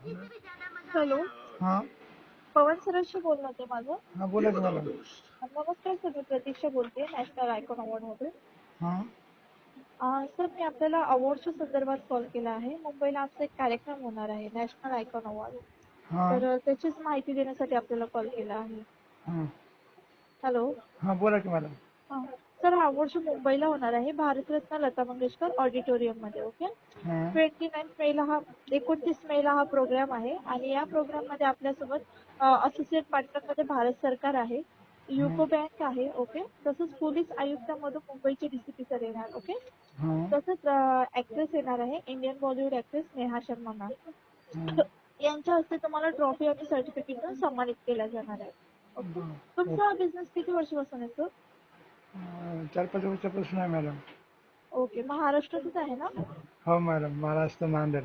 Hello, हां पवन सरांशी बोलणं होते माझं. हां बोला की मॅडम. नमस्कार सर, मी प्रतीक्षा बोलते नॅशनल आयकॉन अवॉर्ड मधून. हां सर, मी आपल्याला अवॉर्डच्या संदर्भात कॉल केला आहे. मुंबईला आमचा एक कार्यक्रम होणार आहे, नॅशनल आयकॉन अवॉर्ड. हां तर त्याचीच माहिती देण्यासाठी आपल्याला कॉल केला आहे. हां हॅलो. हां बोला की मॅडम. सर, हा अवॉर्ड जो मुंबईला होणार आहे, भारतरत्न लता मंगेशकर ऑडिटोरियम मध्ये. ओके. हां 29 मेला हा प्रोग्राम आहे आणि या प्रोग्राम मध्ये आपल्यासोबत असोसिएट पार्टनर मध्ये भारत सरकार आहे, हां युको बँक आहे. ओके. तसंच पोलीस आयुक्तामधून मुंबईचे डीसीपी सर येणार. ओके. हां तसंच ऍक्ट्रेस येणार आहे, Indian Bollywood actress Neha Sharma ma'am. हां यांच्या हस्ते तुम्हाला ट्रॉफी आणि सर्टिफिकेट देऊन सन्मानित केलं जाणार आहे. ओके. बरं. तुमचा बिझनेस किती वर्षापासून आहे सर? 4-5 वर्षापासून आहे मॅडम. ओके. महाराष्ट्रातच आहे ना? हो मॅडम, महाराष्ट्र नांदेड.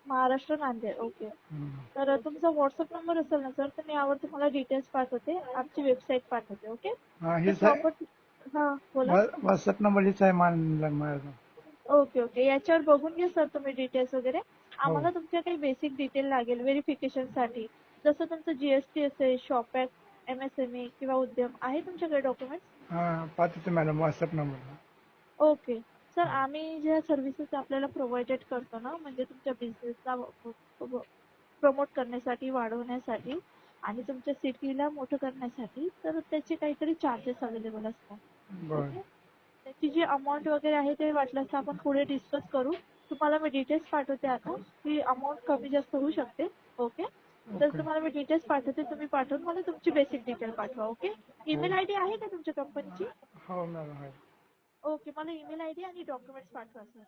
महाराष्ट्र नांदेड. ओके. हां तर तुमचा व्हॉट्सअप नंबर असेल ना सर, तर मी यावर तुम्हाला डिटेल्स पाठवते, आमची वेबसाईट पाठवते. ओके. हां तर हीच आहे. प्रॉपर्टी. हां, बोला. व्हॉट्सअप नंबर हीच आहे मॅडम. ओके ओके, याच्यावर बघून घ्या सर तुम्ही डिटेल्स वगैरे. हो आम्हाला तुमच्या काही बेसिक डिटेल लागेल व्हेरिफिकेशन साठी. जसं तुमचं जीएसटी असेल, शॉप ऍक्ट, एमएसएमई किंवा उद्यम आहे तुमच्याकडे डॉक्युमेंट्स? हां पाठवतो madam WhatsApp number. Okay. Sir, आम्ही ज्या सर्व्हिसेस आपल्याला प्रोव्हाइडेड करतो ना, म्हणजे तुमच्या बिझनेसला प्रमोट करण्यासाठी, वाढवण्यासाठी आणि तुमच्या सिटीला मोठं करण्यासाठी, तर त्याचे काहीतरी चार्जेस अवेलेबल असतात. बरं. ओके. त्याची जी अमाऊंट वगैरे आहे ते वाटल्यास तर आपण पुढे डिस्कस करू. तुम्हाला मी डिटेल्स पाठवते आता. ती अमाऊंट कमी जास्त होऊ शकते. ओके. तर ओके. तुम्हाला मी डिटेल्स पाठवते, तुम्ही पाठवून मला तुमची बेसिक डिटेल पाठवा. ओके. हो ईमेल आयडी आहे का तुमच्या कंपनीची? हो मॅडम आहे. ओके. मला ईमेल आयडी आणि डॉक्युमेंट्स पाठवा सर.